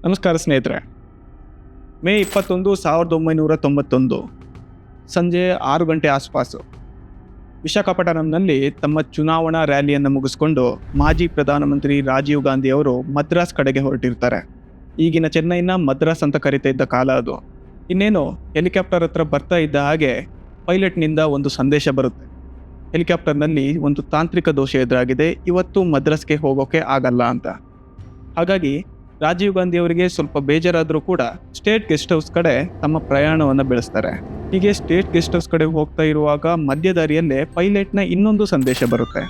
ನಮಸ್ಕಾರ ಸ್ನೇಹಿತರೆ. ಮೇ 21, 1991 ಸಂಜೆ 6 ಗಂಟೆ ಆಸುಪಾಸು ವಿಶಾಖಪಟ್ಟಣಂನಲ್ಲಿ ತಮ್ಮ ಚುನಾವಣಾ ರ್ಯಾಲಿಯನ್ನು ಮುಗಿಸ್ಕೊಂಡು ಮಾಜಿ ಪ್ರಧಾನಮಂತ್ರಿ ರಾಜೀವ್ ಗಾಂಧಿ ಅವರು ಮದ್ರಾಸ್ ಕಡೆಗೆ ಹೊರಟಿರ್ತಾರೆ. ಈಗಿನ ಚೆನ್ನೈನ ಮದ್ರಾಸ್ ಅಂತ ಕರೀತಾ ಇದ್ದ ಕಾಲ ಅದು. ಇನ್ನೇನು ಹೆಲಿಕಾಪ್ಟರ್ ಹತ್ರ ಬರ್ತಾ ಇದ್ದ ಹಾಗೆ ಪೈಲಟ್ನಿಂದ ಒಂದು ಸಂದೇಶ ಬರುತ್ತೆ. ಹೆಲಿಕಾಪ್ಟರ್ನಲ್ಲಿ ಒಂದು ತಾಂತ್ರಿಕ ದೋಷ ಎದುರಾಗಿದೆ, ಇವತ್ತು ಮದ್ರಾಸ್ಗೆ ಹೋಗೋಕೆ ಆಗಲ್ಲ ಅಂತ. ಹಾಗಾಗಿ ರಾಜೀವ್ ಗಾಂಧಿ ಅವರಿಗೆ ಸ್ವಲ್ಪ ಬೇಜಾರಾದರೂ ಕೂಡ ಸ್ಟೇಟ್ ಗೆಸ್ಟ್ ಹೌಸ್ ಕಡೆ ತಮ್ಮ ಪ್ರಯಾಣವನ್ನು ಬೆಳೆಸ್ತಾರೆ. ಹೀಗೆ ಸ್ಟೇಟ್ ಗೆಸ್ಟ್ ಹೌಸ್ ಕಡೆ ಹೋಗ್ತಾ ಇರುವಾಗ ಮಧ್ಯದಾರಿಯಲ್ಲೇ ಪೈಲಟ್ನ ಇನ್ನೊಂದು ಸಂದೇಶ ಬರುತ್ತೆ.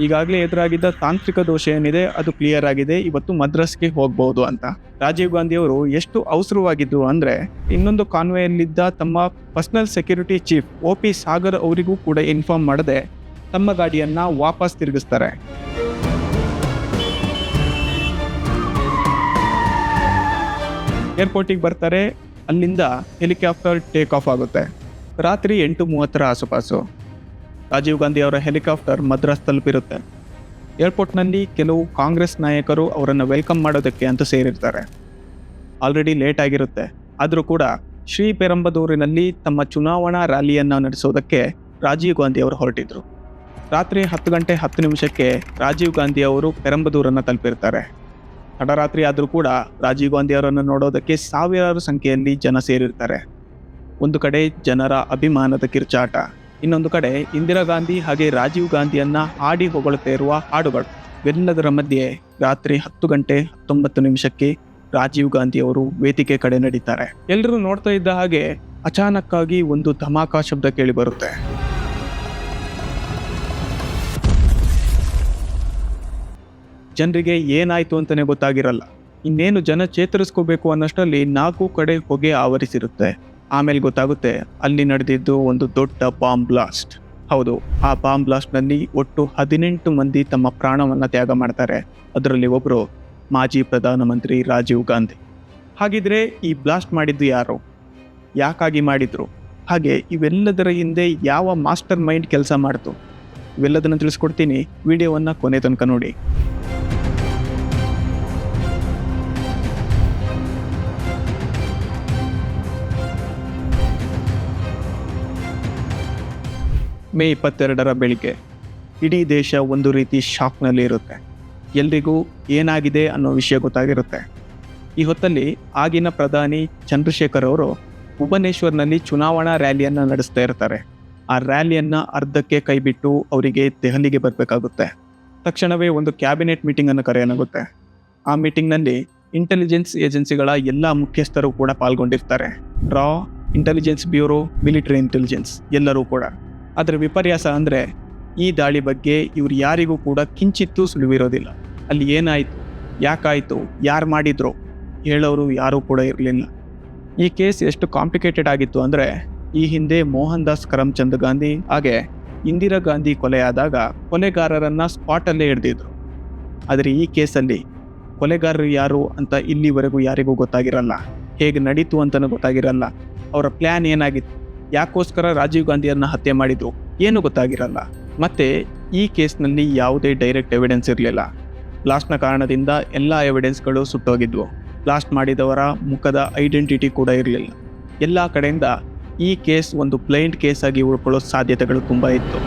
ಈಗಾಗಲೇ ಎದುರಾಗಿದ್ದ ತಾಂತ್ರಿಕ ದೋಷ ಏನಿದೆ ಅದು ಕ್ಲಿಯರ್ ಆಗಿದೆ, ಇವತ್ತು ಮದ್ರಾಸ್ಗೆ ಹೋಗ್ಬೋದು ಅಂತ. ರಾಜೀವ್ ಗಾಂಧಿ ಅವರು ಎಷ್ಟು ಅವಸರವಾಗಿದ್ರು ಅಂದರೆ ಇನ್ನೊಂದು ಕಾನ್ವೇಯಲ್ಲಿದ್ದ ತಮ್ಮ personal security chief OP Sagar ಅವರಿಗೂ ಕೂಡ ಇನ್ಫಾರ್ಮ್ ಮಾಡದೆ ತಮ್ಮ ಗಾಡಿಯನ್ನು ವಾಪಸ್ ತಿರುಗಿಸ್ತಾರೆ. ಏರ್ಪೋರ್ಟಿಗೆ ಬರ್ತಾರೆ. ಅಲ್ಲಿಂದ ಹೆಲಿಕಾಪ್ಟರ್ ಟೇಕ್ ಆಫ್ ಆಗುತ್ತೆ. ರಾತ್ರಿ 8:30 ಆಸುಪಾಸು ರಾಜೀವ್ ಗಾಂಧಿ ಅವರ ಹೆಲಿಕಾಪ್ಟರ್ ಮದ್ರಾಸ್ ತಲುಪಿರುತ್ತೆ. ಏರ್ಪೋರ್ಟ್ನಲ್ಲಿ ಕೆಲವು ಕಾಂಗ್ರೆಸ್ ನಾಯಕರು ಅವರನ್ನು ವೆಲ್ಕಮ್ ಮಾಡೋದಕ್ಕೆ ಅಂತ ಸೇರಿರ್ತಾರೆ. ಆಲ್ರೆಡಿ ಲೇಟ್ ಆಗಿರುತ್ತೆ. ಆದರೂ ಕೂಡ ಶ್ರೀಪೆರಂಬದೂರಿನಲ್ಲಿ ತಮ್ಮ ಚುನಾವಣಾ ರ್ಯಾಲಿಯನ್ನು ನಡೆಸೋದಕ್ಕೆ ರಾಜೀವ್ ಗಾಂಧಿ ಅವರು ಹೊರಟಿದ್ರು. ರಾತ್ರಿ 10 ಗಂಟೆ 10 ನಿಮಿಷಕ್ಕೆ ರಾಜೀವ್ ಗಾಂಧಿ ಅವರು ಪೆರಂಬದೂರನ್ನು ತಲುಪಿರ್ತಾರೆ. ತಡರಾತ್ರಿ ಆದರೂ ಕೂಡ ರಾಜೀವ್ ಗಾಂಧಿ ಅವರನ್ನು ನೋಡೋದಕ್ಕೆ ಸಾವಿರಾರು ಸಂಖ್ಯೆಯಲ್ಲಿ ಜನ ಸೇರಿರ್ತಾರೆ. ಒಂದು ಕಡೆ ಜನರ ಅಭಿಮಾನದ ಕಿರ್ಚಾಟ, ಇನ್ನೊಂದು ಕಡೆ ಇಂದಿರಾ ಗಾಂಧಿ ಹಾಗೆ ರಾಜೀವ್ ಗಾಂಧಿಯನ್ನ ಹಾಡಿ ಹೊಗಳುತ್ತಾ ಇರುವ ಹಾಡುಗಳು. ಇವೆಲ್ಲದರ ಮಧ್ಯೆ ರಾತ್ರಿ 10 ಗಂಟೆ 19 ನಿಮಿಷಕ್ಕೆ ರಾಜೀವ್ ಗಾಂಧಿ ಅವರು ವೇದಿಕೆ ಕಡೆ ನಡೀತಾರೆ. ಎಲ್ಲರೂ ನೋಡ್ತಾ ಇದ್ದ ಹಾಗೆ ಅಚಾನಕ್ಕಾಗಿ ಒಂದು ಧಮಾಕಾ ಶಬ್ದ ಕೇಳಿ ಬರುತ್ತೆ. ಜನರಿಗೆ ಏನಾಯ್ತು ಅಂತಾನೆ ಗೊತ್ತಾಗಿರಲ್ಲ. ಇನ್ನೇನು ಜನ ಚೇತರಿಸ್ಕೋಬೇಕು ಅನ್ನಷ್ಟರಲ್ಲಿ 4 ಕಡೆ ಹೊಗೆ ಆವರಿಸಿರುತ್ತೆ. ಆಮೇಲೆ ಗೊತ್ತಾಗುತ್ತೆ ಅಲ್ಲಿ ನಡೆದಿದ್ದು ಒಂದು ದೊಡ್ಡ ಬಾಂಬ್ ಬ್ಲಾಸ್ಟ್. ಹೌದು, ಆ ಬಾಂಬ್ ಬ್ಲಾಸ್ಟ್ನಲ್ಲಿ ಒಟ್ಟು 18 ಮಂದಿ ತಮ್ಮ ಪ್ರಾಣವನ್ನು ತ್ಯಾಗ ಮಾಡ್ತಾರೆ. ಅದರಲ್ಲಿ ಒಬ್ಬರು ಮಾಜಿ ಪ್ರಧಾನಮಂತ್ರಿ ರಾಜೀವ್ ಗಾಂಧಿ. ಹಾಗಿದ್ರೆ ಈ ಬ್ಲಾಸ್ಟ್ ಮಾಡಿದ್ದು ಯಾರು, ಯಾಕಾಗಿ ಮಾಡಿದ್ರು, ಹಾಗೆ ಇವೆಲ್ಲದರ ಹಿಂದೆ ಯಾವ ಮಾಸ್ಟರ್ ಮೈಂಡ್ ಕೆಲಸ ಮಾಡ್ತು, ಇವೆಲ್ಲದನ್ನು ತಿಳಿಸ್ಕೊಡ್ತೀನಿ. ವಿಡಿಯೋವನ್ನು ಕೊನೆ ತನಕ ನೋಡಿ. ಮೇ 22 ಬೆಳಿಗ್ಗೆ ಇಡೀ ದೇಶ ಒಂದು ರೀತಿ ಶಾಕ್ನಲ್ಲಿ ಇರುತ್ತೆ. ಎಲ್ರಿಗೂ ಏನಾಗಿದೆ ಅನ್ನೋ ವಿಷಯ ಗೊತ್ತಾಗಿರುತ್ತೆ. ಈ ಹೊತ್ತಲ್ಲಿ ಆಗಿನ ಪ್ರಧಾನಿ ಚಂದ್ರಶೇಖರ್ ಅವರು ಭುವನೇಶ್ವರ್ನಲ್ಲಿ ಚುನಾವಣಾ ರ್ಯಾಲಿಯನ್ನು ನಡೆಸ್ತಾ ಇರ್ತಾರೆ. ಆ ರ್ಯಾಲಿಯನ್ನು ಅರ್ಧಕ್ಕೆ ಕೈಬಿಟ್ಟು ಅವರಿಗೆ ದೆಹಲಿಗೆ ಬರಬೇಕಾಗುತ್ತೆ. ತಕ್ಷಣವೇ ಒಂದು ಕ್ಯಾಬಿನೆಟ್ ಮೀಟಿಂಗನ್ನು ಕರೆಯಲಾಗುತ್ತೆ. ಆ ಮೀಟಿಂಗ್ನಲ್ಲಿ ಇಂಟೆಲಿಜೆನ್ಸ್ ಏಜೆನ್ಸಿಗಳ ಎಲ್ಲ ಮುಖ್ಯಸ್ಥರು ಕೂಡ ಪಾಲ್ಗೊಂಡಿರ್ತಾರೆ. ರಾ, ಇಂಟೆಲಿಜೆನ್ಸ್ ಬ್ಯೂರೋ, ಮಿಲಿಟರಿ ಇಂಟೆಲಿಜೆನ್ಸ್ ಎಲ್ಲರೂ ಕೂಡ. ಅದರ ವಿಪರ್ಯಾಸ ಅಂದರೆ ಈ ದಾಳಿ ಬಗ್ಗೆ ಇವರು ಯಾರಿಗೂ ಕೂಡ ಕಿಂಚಿತ್ತೂ ಸುಳಿವಿರೋದಿಲ್ಲ. ಅಲ್ಲಿ ಏನಾಯಿತು, ಯಾಕಾಯಿತು, ಯಾರು ಮಾಡಿದ್ರು ಹೇಳೋರು ಯಾರೂ ಕೂಡ ಇರಲಿಲ್ಲ. ಈ ಕೇಸ್ ಎಷ್ಟು ಕಾಂಪ್ಲಿಕೇಟೆಡ್ ಆಗಿತ್ತು ಅಂದರೆ ಈ ಹಿಂದೆ ಮೋಹನ್ ದಾಸ್ ಕರಮ್ಚಂದ್ ಗಾಂಧಿ ಹಾಗೆ ಇಂದಿರಾ ಗಾಂಧಿ ಕೊಲೆಯಾದಾಗ ಕೊಲೆಗಾರರನ್ನು ಸ್ಪಾಟಲ್ಲೇ ಹಿಡಿದಿದ್ರು. ಆದರೆ ಈ ಕೇಸಲ್ಲಿ ಕೊಲೆಗಾರರು ಯಾರು ಅಂತ ಇಲ್ಲಿವರೆಗೂ ಯಾರಿಗೂ ಗೊತ್ತಾಗಿರಲ್ಲ. ಹೇಗೆ ನಡೀತು ಅಂತಲೂ ಗೊತ್ತಾಗಿರಲ್ಲ. ಅವರ ಪ್ಲ್ಯಾನ್ ಏನಾಗಿತ್ತು, ಯಾಕೋಸ್ಕರ ರಾಜೀವ್ ಗಾಂಧಿಯನ್ನು ಹತ್ಯೆ ಮಾಡಿದ್ರು ಏನು ಗೊತ್ತಾಗಿರಲ್ಲ. ಮತ್ತೆ ಈ ಕೇಸ್ನಲ್ಲಿ ಯಾವುದೇ ಡೈರೆಕ್ಟ್ ಎವಿಡೆನ್ಸ್ ಇರಲಿಲ್ಲ. ಬ್ಲಾಸ್ಟ್ನ ಕಾರಣದಿಂದ ಎಲ್ಲ ಎವಿಡೆನ್ಸ್ಗಳು ಸುಟ್ಟೋಗಿದ್ವು. ಬ್ಲಾಸ್ಟ್ ಮಾಡಿದವರ ಮುಖದ ಐಡೆಂಟಿಟಿ ಕೂಡ ಇರಲಿಲ್ಲ. ಎಲ್ಲ ಕಡೆಯಿಂದ ಈ ಕೇಸ್ ಒಂದು ಬ್ಲೈಂಡ್ ಕೇಸ್ ಆಗಿ ಉಳ್ಕೊಳ್ಳೋ ಸಾಧ್ಯತೆಗಳು ತುಂಬ ಇತ್ತು.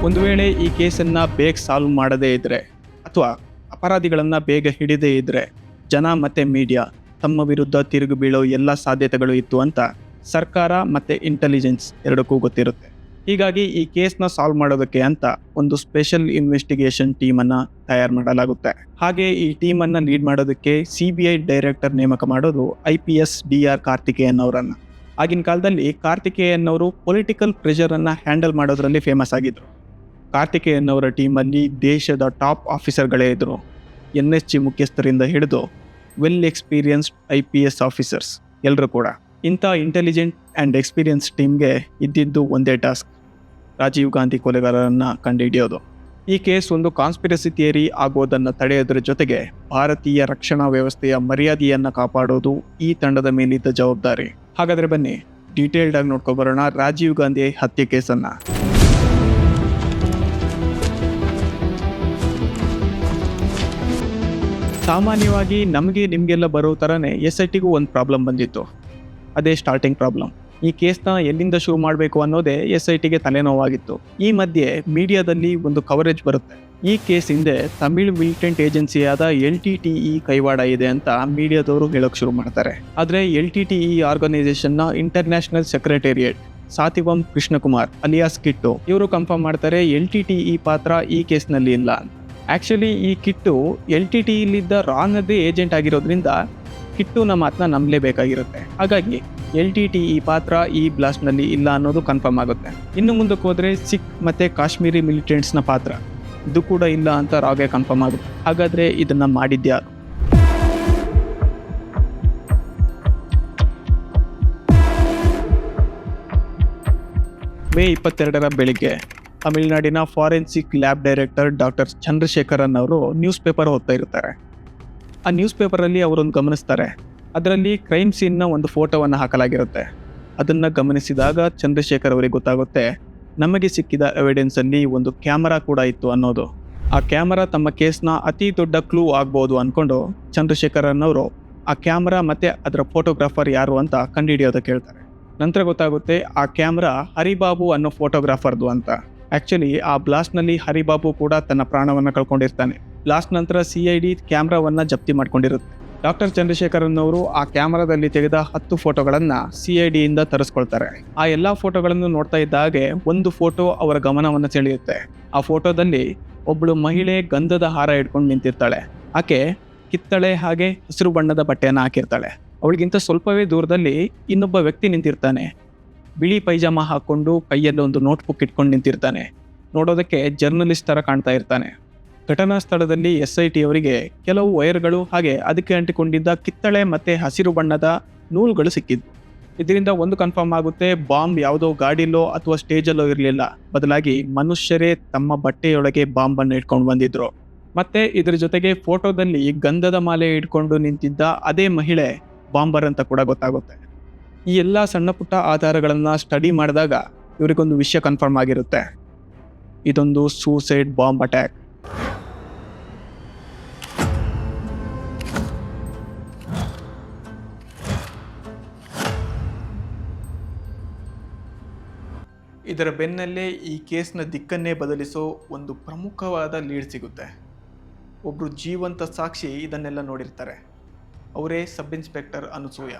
ಒಂದು ವೇಳೆ ಈ ಕೇಸನ್ನು ಬೇಗ ಸಾಲ್ವ್ ಮಾಡದೇ ಇದ್ದರೆ ಅಥವಾ ಅಪರಾಧಿಗಳನ್ನು ಬೇಗ ಹಿಡಿದೇ ಇದ್ದರೆ ಜನ ಮತ್ತು ಮೀಡಿಯಾ ತಮ್ಮ ವಿರುದ್ಧ ತಿರುಗಿ ಬೀಳೋ ಎಲ್ಲ ಸಾಧ್ಯತೆಗಳು ಇತ್ತು ಅಂತ ಸರ್ಕಾರ ಮತ್ತು ಇಂಟೆಲಿಜೆನ್ಸ್ ಎರಡಕ್ಕೂ ಗೊತ್ತಿರುತ್ತೆ. ಹೀಗಾಗಿ ಈ ಕೇಸ್ನ ಸಾಲ್ವ್ ಮಾಡೋದಕ್ಕೆ ಅಂತ ಒಂದು ಸ್ಪೆಷಲ್ ಇನ್ವೆಸ್ಟಿಗೇಷನ್ ಟೀಮನ್ನು ತಯಾರು ಮಾಡಲಾಗುತ್ತೆ. ಹಾಗೆ ಈ ಟೀಮನ್ನು ಲೀಡ್ ಮಾಡೋದಕ್ಕೆ CBI ಡೈರೆಕ್ಟರ್ ನೇಮಕ ಮಾಡೋದು IPS DR ಕಾರ್ತಿಕೇಯನ್ ಅವರನ್ನು. ಆಗಿನ ಕಾಲದಲ್ಲಿ ಕಾರ್ತಿಕೇಯನ್ ಅವರು ಪೊಲಿಟಿಕಲ್ ಪ್ರೆಷರನ್ನು ಹ್ಯಾಂಡಲ್ ಮಾಡೋದ್ರಲ್ಲಿ ಫೇಮಸ್ ಆಗಿದ್ದರು. ಕಾರ್ತಿಕೇಯನ್ ಅವರ ಟೀಮಲ್ಲಿ ದೇಶದ ಟಾಪ್ ಆಫೀಸರ್ಗಳೇ ಇದ್ದರು. NSG ಮುಖ್ಯಸ್ಥರಿಂದ ಹಿಡಿದು ವೆಲ್ ಎಕ್ಸ್ಪೀರಿಯನ್ಸ್ಡ್ IPS ಆಫೀಸರ್ಸ್ ಎಲ್ಲರೂ ಕೂಡ. ಇಂಥ ಇಂಟೆಲಿಜೆಂಟ್ ಆ್ಯಂಡ್ ಎಕ್ಸ್ಪೀರಿಯನ್ಸ್ ಟೀಮ್ಗೆ ಇದ್ದಿದ್ದು ಒಂದೇ ಟಾಸ್ಕ್, ರಾಜೀವ್ ಗಾಂಧಿ ಕೊಲೆಗಾರರನ್ನು ಕಂಡುಹಿಡಿಯೋದು. ಈ ಕೇಸ್ ಒಂದು ಕಾನ್ಸ್ಪಿರಸಿ ಥಿಯರಿ ಆಗೋದನ್ನು ತಡೆಯೋದ್ರ ಜೊತೆಗೆ ಭಾರತೀಯ ರಕ್ಷಣಾ ವ್ಯವಸ್ಥೆಯ ಮರ್ಯಾದೆಯನ್ನು ಕಾಪಾಡೋದು ಈ ತಂಡದ ಮೇಲಿದ್ದ ಜವಾಬ್ದಾರಿ. ಹಾಗಾದರೆ ಬನ್ನಿ ಡೀಟೇಲ್ಡ್ ಆಗಿ ನೋಡ್ಕೊಬರೋಣ ರಾಜೀವ್ ಗಾಂಧಿ ಹತ್ಯೆ ಕೇಸನ್ನ. ಸಾಮಾನ್ಯವಾಗಿ ನಮಗೆ ನಿಮಗೆಲ್ಲ ಬರೋ ಥರನೇ SITಗೂ ಒಂದು ಪ್ರಾಬ್ಲಮ್ ಬಂದಿತ್ತು. ಅದೇ ಸ್ಟಾರ್ಟಿಂಗ್ ಪ್ರಾಬ್ಲಮ್. ಈ ಕೇಸ್ನ ಎಲ್ಲಿಂದ ಶುರು ಮಾಡಬೇಕು ಅನ್ನೋದೇ SITಗೆ ತಲೆನೋವಾಗಿತ್ತು. ಈ ಮಧ್ಯೆ ಮೀಡಿಯಾದಲ್ಲಿ ಒಂದು ಕವರೇಜ್ ಬರುತ್ತೆ. ಈ ಕೇಸ್ ಹಿಂದೆ ತಮಿಳ್ ಮಿಲಿಟೆಂಟ್ ಏಜೆನ್ಸಿಯಾದ LTTE ಕೈವಾಡ ಇದೆ ಅಂತ ಮೀಡಿಯಾದವರು ಹೇಳೋಕೆ ಶುರು ಮಾಡ್ತಾರೆ. ಆದರೆ LTTE ಆರ್ಗನೈಸೇಷನ್ನ international secretariat Sathasivam Krishnakumar alias Kittu ಇವರು ಕನ್ಫರ್ಮ್ ಮಾಡ್ತಾರೆ LTTE ಪಾತ್ರ ಈ ಕೇಸ್ನಲ್ಲಿ ಇಲ್ಲ ಅಂತ. ಆ್ಯಕ್ಚುಲಿ ಈ ಕಿಟ್ಟು LTTEಲಿದ್ದ ರಾನದೇ ಏಜೆಂಟ್ ಆಗಿರೋದ್ರಿಂದ ಕಿಟ್ಟುನ ಮಾತನ್ನ ನಂಬಲೇಬೇಕಾಗಿರುತ್ತೆ. ಹಾಗಾಗಿ LTTE ಪಾತ್ರ ಈ ಬ್ಲಾಸ್ಟ್ನಲ್ಲಿ ಇಲ್ಲ ಅನ್ನೋದು ಕನ್ಫರ್ಮ್ ಆಗುತ್ತೆ. ಇನ್ನು ಮುಂದಕ್ಕೆ ಹೋದರೆ ಸಿಖ್ ಮತ್ತು ಕಾಶ್ಮೀರಿ ಮಿಲಿಟೆಂಟ್ಸ್ನ ಪಾತ್ರ ಇದು ಕೂಡ ಇಲ್ಲ ಅಂತ ರಾಗೆ ಕನ್ಫರ್ಮ್ ಆಗುತ್ತೆ. ಹಾಗಾದರೆ ಇದನ್ನು ಮಾಡಿದ್ಯಾರು? ಮೇ 22 ಬೆಳಿಗ್ಗೆ ತಮಿಳುನಾಡಿನ forensic lab director doctor Chandrasekharan ಅವರು ನ್ಯೂಸ್ ಪೇಪರ್ ಓದ್ತಾ ಇರ್ತಾರೆ. ಆ ನ್ಯೂಸ್ ಪೇಪರಲ್ಲಿ ಅವರೊಂದು ಗಮನಿಸ್ತಾರೆ. ಅದರಲ್ಲಿ ಕ್ರೈಮ್ ಸೀನ್ನ ಒಂದು ಫೋಟೋವನ್ನು ಹಾಕಲಾಗಿರುತ್ತೆ. ಅದನ್ನು ಗಮನಿಸಿದಾಗ ಚಂದ್ರಶೇಖರ್ ಅವರಿಗೆ ಗೊತ್ತಾಗುತ್ತೆ ನಮಗೆ ಸಿಕ್ಕಿದ ಎವಿಡೆನ್ಸಲ್ಲಿ ಒಂದು ಕ್ಯಾಮರಾ ಕೂಡ ಇತ್ತು ಅನ್ನೋದು. ಆ ಕ್ಯಾಮರಾ ತಮ್ಮ ಕೇಸ್ನ ಅತಿ ದೊಡ್ಡ ಕ್ಲೂ ಆಗ್ಬೋದು ಅಂದ್ಕೊಂಡು ಚಂದ್ರಶೇಖರನ್ ಅವರು ಆ ಕ್ಯಾಮರಾ ಮತ್ತು ಅದರ ಫೋಟೋಗ್ರಾಫರ್ ಯಾರು ಅಂತ ಕಂಡುಹಿಡಿಯೋದಕ್ಕೆ ಹೇಳ್ತಾರೆ. ನಂತರ ಗೊತ್ತಾಗುತ್ತೆ ಆ ಕ್ಯಾಮ್ರಾ ಹರಿಬಾಬು ಅನ್ನೋ ಫೋಟೋಗ್ರಾಫರ್ದು ಅಂತ. ಆ್ಯಕ್ಚುಲಿ ಆ ಬ್ಲಾಸ್ಟ್ನಲ್ಲಿ ಹರಿಬಾಬು ಕೂಡ ತನ್ನ ಪ್ರಾಣವನ್ನು ಕಳ್ಕೊಂಡಿರ್ತಾನೆ. ಬ್ಲಾಸ್ಟ್ ನಂತರ CID ಕ್ಯಾಮ್ರಾವನ್ನು ಜಪ್ತಿ ಮಾಡ್ಕೊಂಡಿರುತ್ತೆ. ಡಾಕ್ಟರ್ ಚಂದ್ರಶೇಖರನ್ ಅವರು ಆ ಕ್ಯಾಮ್ರಾದಲ್ಲಿ ತೆಗೆದ 10 ಫೋಟೋಗಳನ್ನು CIDಯಿಂದ ತರಿಸ್ಕೊಳ್ತಾರೆ. ಆ ಎಲ್ಲ ಫೋಟೋಗಳನ್ನು ನೋಡ್ತಾ ಇದ್ದ ಹಾಗೆ ಒಂದು ಫೋಟೋ ಅವರ ಗಮನವನ್ನು ಸೆಳೆಯುತ್ತೆ. ಆ ಫೋಟೋದಲ್ಲಿ ಒಬ್ಬಳು ಮಹಿಳೆ ಗಂಧದ ಹಾರ ಇಟ್ಕೊಂಡು ನಿಂತಿರ್ತಾಳೆ. ಆಕೆ ಕಿತ್ತಳೆ ಹಾಗೆ ಹಸಿರು ಬಣ್ಣದ ಬಟ್ಟೆಯನ್ನು ಹಾಕಿರ್ತಾಳೆ. ಅವಳಿಗಿಂತ ಸ್ವಲ್ಪವೇ ದೂರದಲ್ಲಿ ಇನ್ನೊಬ್ಬ ವ್ಯಕ್ತಿ ನಿಂತಿರ್ತಾನೆ. ಬಿಳಿ ಪೈಜಾಮ ಹಾಕ್ಕೊಂಡು ಕೈಯಲ್ಲಿ ಒಂದು ನೋಟ್ಬುಕ್ ಇಟ್ಕೊಂಡು ನಿಂತಿರ್ತಾನೆ. ನೋಡೋದಕ್ಕೆ ಜರ್ನಲಿಸ್ಟ್ ಥರ ಕಾಣ್ತಾ ಇರ್ತಾನೆ. ಘಟನಾ ಸ್ಥಳದಲ್ಲಿ SIT ಅವರಿಗೆ ಕೆಲವು ವೈರ್ಗಳು ಹಾಗೆ ಅದಕ್ಕೆ ಅಂಟಿಕೊಂಡಿದ್ದ ಕಿತ್ತಳೆ ಮತ್ತು ಹಸಿರು ಬಣ್ಣದ ನೂಲುಗಳು ಸಿಕ್ಕಿದ್ವು. ಇದರಿಂದ ಒಂದು ಕನ್ಫರ್ಮ್ ಆಗುತ್ತೆ, ಬಾಂಬ್ ಯಾವುದೋ ಗಾಡಿಲೋ ಅಥವಾ ಸ್ಟೇಜಲ್ಲೋ ಇರಲಿಲ್ಲ, ಬದಲಾಗಿ ಮನುಷ್ಯರೇ ತಮ್ಮ ಬಟ್ಟೆಯೊಳಗೆ ಬಾಂಬನ್ನು ಇಟ್ಕೊಂಡು ಬಂದಿದ್ರು. ಮತ್ತು ಇದರ ಜೊತೆಗೆ ಫೋಟೋದಲ್ಲಿ ಗಂಧದ ಮಾಲೆ ಇಟ್ಕೊಂಡು ನಿಂತಿದ್ದ ಅದೇ ಮಹಿಳೆ ಬಾಂಬರ್ ಅಂತ ಕೂಡ ಗೊತ್ತಾಗುತ್ತೆ. ಈ ಎಲ್ಲ ಸಣ್ಣ ಪುಟ್ಟ ಆಧಾರಗಳನ್ನು ಸ್ಟಡಿ ಮಾಡಿದಾಗ ಇವರಿಗೊಂದು ವಿಷಯ ಕನ್ಫರ್ಮ್ ಆಗಿರುತ್ತೆ, ಇದೊಂದು ಸೂಸೈಡ್ ಬಾಂಬ್ ಅಟ್ಯಾಕ್. ಇದರ ಬೆನ್ನಲ್ಲೇ ಈ ಕೇಸ್ನ ದಿಕ್ಕನ್ನೇ ಬದಲಿಸೋ ಒಂದು ಪ್ರಮುಖವಾದ ಲೀಡ್ ಸಿಗುತ್ತೆ. ಒಬ್ಬರು ಜೀವಂತ ಸಾಕ್ಷಿ ಇದನ್ನೆಲ್ಲ ನೋಡಿರ್ತಾರೆ. ಅವರೇ ಸಬ್ ಇನ್ಸ್ಪೆಕ್ಟರ್ ಅನಸೂಯ.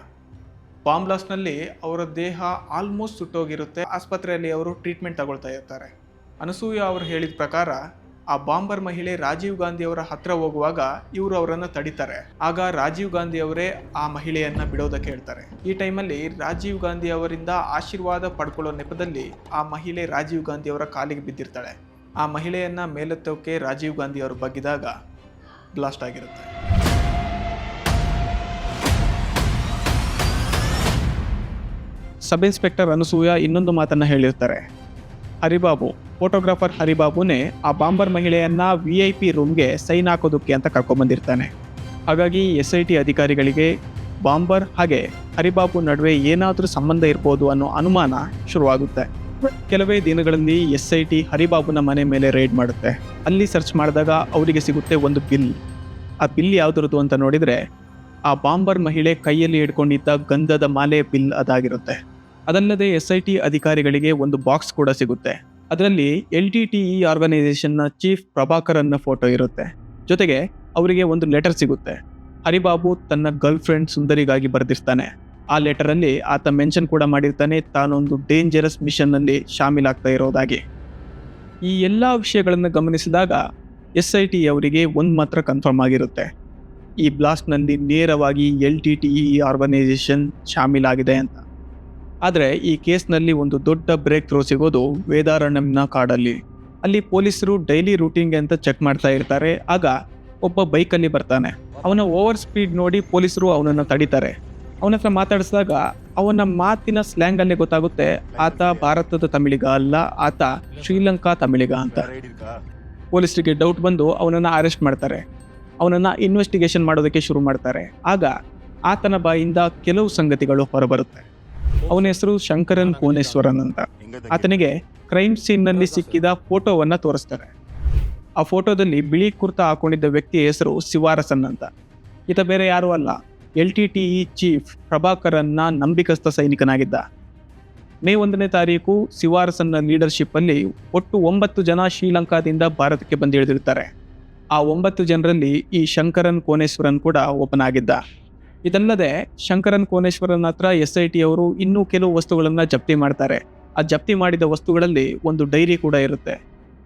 ಬಾಂಬ್ ಬ್ಲಾಸ್ಟ್ನಲ್ಲಿ ಅವರ ದೇಹ ಆಲ್ಮೋಸ್ಟ್ ಸುಟ್ಟೋಗಿರುತ್ತೆ. ಆಸ್ಪತ್ರೆಯಲ್ಲಿ ಅವರು ಟ್ರೀಟ್ಮೆಂಟ್ ತಗೊಳ್ತಾ ಇರ್ತಾರೆ. ಅನಸೂಯ ಅವರು ಹೇಳಿದ ಪ್ರಕಾರ ಆ ಬಾಂಬರ್ ಮಹಿಳೆ ರಾಜೀವ್ ಗಾಂಧಿ ಅವರ ಹತ್ರ ಹೋಗುವಾಗ ಇವರು ಅವರನ್ನು ತಡಿತಾರೆ. ಆಗ ರಾಜೀವ್ ಗಾಂಧಿ ಅವರೇ ಆ ಮಹಿಳೆಯನ್ನು ಬಿಡೋದಕ್ಕೆ ಹೇಳ್ತಾರೆ. ಈ ಟೈಮಲ್ಲಿ ರಾಜೀವ್ ಗಾಂಧಿ ಅವರಿಂದ ಆಶೀರ್ವಾದ ಪಡ್ಕೊಳ್ಳೋ ನೆಪದಲ್ಲಿ ಆ ಮಹಿಳೆ ರಾಜೀವ್ ಗಾಂಧಿ ಅವರ ಕಾಲಿಗೆ ಬಿದ್ದಿರ್ತಾಳೆ. ಆ ಮಹಿಳೆಯನ್ನು ಮೇಲೆತ್ತೋಕೆ ರಾಜೀವ್ ಗಾಂಧಿ ಅವರು ಬಗ್ಗಿದಾಗ ಬ್ಲಾಸ್ಟ್ ಆಗಿರುತ್ತೆ. ಸಬ್ ಇನ್ಸ್ಪೆಕ್ಟರ್ ಅನಸೂಯ ಇನ್ನೊಂದು ಮಾತನ್ನು ಹೇಳಿರ್ತಾರೆ. ಹರಿಬಾಬು, ಫೋಟೋಗ್ರಾಫರ್ ಹರಿಬಾಬುನೇ ಆ ಬಾಂಬರ್ ಮಹಿಳೆಯನ್ನು VIP ರೂಮ್ಗೆ ಸೈನ್ ಹಾಕೋದಕ್ಕೆ ಅಂತ ಕರ್ಕೊಂಡ್ಬಂದಿರ್ತಾನೆ. ಹಾಗಾಗಿ SIT ಅಧಿಕಾರಿಗಳಿಗೆ ಬಾಂಬರ್ ಹಾಗೆ ಹರಿಬಾಬು ನಡುವೆ ಏನಾದರೂ ಸಂಬಂಧ ಇರ್ಬೋದು ಅನ್ನೋ ಅನುಮಾನ ಶುರುವಾಗುತ್ತೆ. ಕೆಲವೇ ದಿನಗಳಲ್ಲಿ SIT ಹರಿಬಾಬುನ ಮನೆ ಮೇಲೆ ರೈಡ್ ಮಾಡುತ್ತೆ. ಅಲ್ಲಿ ಸರ್ಚ್ ಮಾಡಿದಾಗ ಅವರಿಗೆ ಸಿಗುತ್ತೆ ಒಂದು ಬಿಲ್. ಆ ಬಿಲ್ ಯಾವುದ್ರದ್ದು ಅಂತ ನೋಡಿದರೆ ಆ ಬಾಂಬರ್ ಮಹಿಳೆ ಕೈಯಲ್ಲಿ ಹಿಡ್ಕೊಂಡಿದ್ದ ಗಂಧದ ಮಾಲೆ ಬಿಲ್ ಅದಾಗಿರುತ್ತೆ. ಅದಲ್ಲದೆ SIT ಅಧಿಕಾರಿಗಳಿಗೆ ಒಂದು ಬಾಕ್ಸ್ ಕೂಡ ಸಿಗುತ್ತೆ. ಅದರಲ್ಲಿ LTTE ಆರ್ಗನೈಸೇಷನ್ನ ಚೀಫ್ ಪ್ರಭಾಕರ್ ಅನ್ನೋ ಫೋಟೋ ಇರುತ್ತೆ. ಜೊತೆಗೆ ಅವರಿಗೆ ಒಂದು ಲೆಟರ್ ಸಿಗುತ್ತೆ. ಹರಿಬಾಬು ತನ್ನ ಗರ್ಲ್ ಫ್ರೆಂಡ್ ಸುಂದರಿಗಾಗಿ ಬರೆದಿರ್ತಾನೆ. ಆ ಲೆಟರಲ್ಲಿ ಆತ ಮೆನ್ಷನ್ ಕೂಡ ಮಾಡಿರ್ತಾನೆ ತಾನೊಂದು ಡೇಂಜರಸ್ ಮಿಷನ್ನಲ್ಲಿ ಶಾಮೀಲಾಗ್ತಾ ಇರೋದಾಗಿ. ಈ ಎಲ್ಲ ವಿಷಯಗಳನ್ನು ಗಮನಿಸಿದಾಗ SIT ಅವರಿಗೆ ಒಂದು ಮಾತ್ರ ಕನ್ಫರ್ಮ್ ಆಗಿರುತ್ತೆ, ಈ ಬ್ಲಾಸ್ಟ್ನಲ್ಲಿ ನೇರವಾಗಿ LTTE ಆರ್ಗನೈಸೇಷನ್ ಶಾಮೀಲಾಗಿದೆ ಅಂತ. ಆದರೆ ಈ ಕೇಸ್ನಲ್ಲಿ ಒಂದು ದೊಡ್ಡ ಬ್ರೇಕ್ ಥ್ರೂ ಸಿಗೋದು ವೇದಾರಣ್ಯಂನ ಕಾಡಲ್ಲಿ. ಅಲ್ಲಿ ಪೊಲೀಸರು ಡೈಲಿ ರೂಟಿಂಗ್ ಅಂತ ಚೆಕ್ ಮಾಡ್ತಾ ಇರ್ತಾರೆ. ಆಗ ಒಬ್ಬ ಬೈಕಲ್ಲಿ ಬರ್ತಾನೆ. ಅವನ ಓವರ್ ಸ್ಪೀಡ್ ನೋಡಿ ಪೊಲೀಸರು ಅವನನ್ನು ತಡಿತಾರೆ. ಅವನ ಹತ್ರ ಮಾತಾಡಿಸಿದಾಗ ಅವನ ಮಾತಿನ ಸ್ಲ್ಯಾಂಗಲ್ಲೇ ಗೊತ್ತಾಗುತ್ತೆ ಆತ ಭಾರತದ ತಮಿಳಿಗ ಅಲ್ಲ, ಆತ ಶ್ರೀಲಂಕಾ ತಮಿಳಿಗ ಅಂತ. ಪೊಲೀಸರಿಗೆ ಡೌಟ್ ಬಂದು ಅವನನ್ನು ಅರೆಸ್ಟ್ ಮಾಡ್ತಾರೆ. ಅವನನ್ನು ಇನ್ವೆಸ್ಟಿಗೇಷನ್ ಮಾಡೋದಕ್ಕೆ ಶುರು ಮಾಡ್ತಾರೆ. ಆಗ ಆತನ ಬಾಯಿಂದ ಕೆಲವು ಸಂಗತಿಗಳು ಹೊರಬರುತ್ತೆ. ಅವನ ಹೆಸರು ಶಂಕರನ್ ಕೋನೇಶ್ವರನ್ ಅಂತ. ಆತನಿಗೆ ಕ್ರೈಮ್ ಸೀನ್ನಲ್ಲಿ ಸಿಕ್ಕಿದ ಫೋಟೋವನ್ನು ತೋರಿಸ್ತಾರೆ. ಆ ಫೋಟೋದಲ್ಲಿ ಬಿಳಿ ಕುರ್ತಾ ಹಾಕೊಂಡಿದ್ದ ವ್ಯಕ್ತಿಯ ಹೆಸರು ಶಿವಾರಸನ್ ಅಂತ. ಈತ ಬೇರೆ ಯಾರೂ ಅಲ್ಲ, LTTE ಚೀಫ್ ಪ್ರಭಾಕರನ್ನ ನಂಬಿಕಸ್ಥ ಸೈನಿಕನಾಗಿದ್ದ. ಮೇ 1ನೇ ತಾರೀಕು ಶಿವಾರಸನ್ನ ಲೀಡರ್ಶಿಪ್ಪಲ್ಲಿ ಒಟ್ಟು 9 ಜನ ಶ್ರೀಲಂಕಾದಿಂದ ಭಾರತಕ್ಕೆ ಬಂದಿಳಿದಿರ್ತಾರೆ. ಆ 9 ಜನರಲ್ಲಿ ಈ ಶಂಕರನ್ ಕೋನೇಶ್ವರನ್ ಕೂಡ ಒಬ್ಬನಾಗಿದ್ದ. ಇದಲ್ಲದೆ ಶಂಕರನ್ ಕೋನೇಶ್ವರನ್ ಹತ್ರ SIT ಅವರು ಇನ್ನೂ ಕೆಲವು ವಸ್ತುಗಳನ್ನು ಜಪ್ತಿ ಮಾಡ್ತಾರೆ. ಆ ಜಪ್ತಿ ಮಾಡಿದ ವಸ್ತುಗಳಲ್ಲಿ ಒಂದು ಡೈರಿ ಕೂಡ ಇರುತ್ತೆ.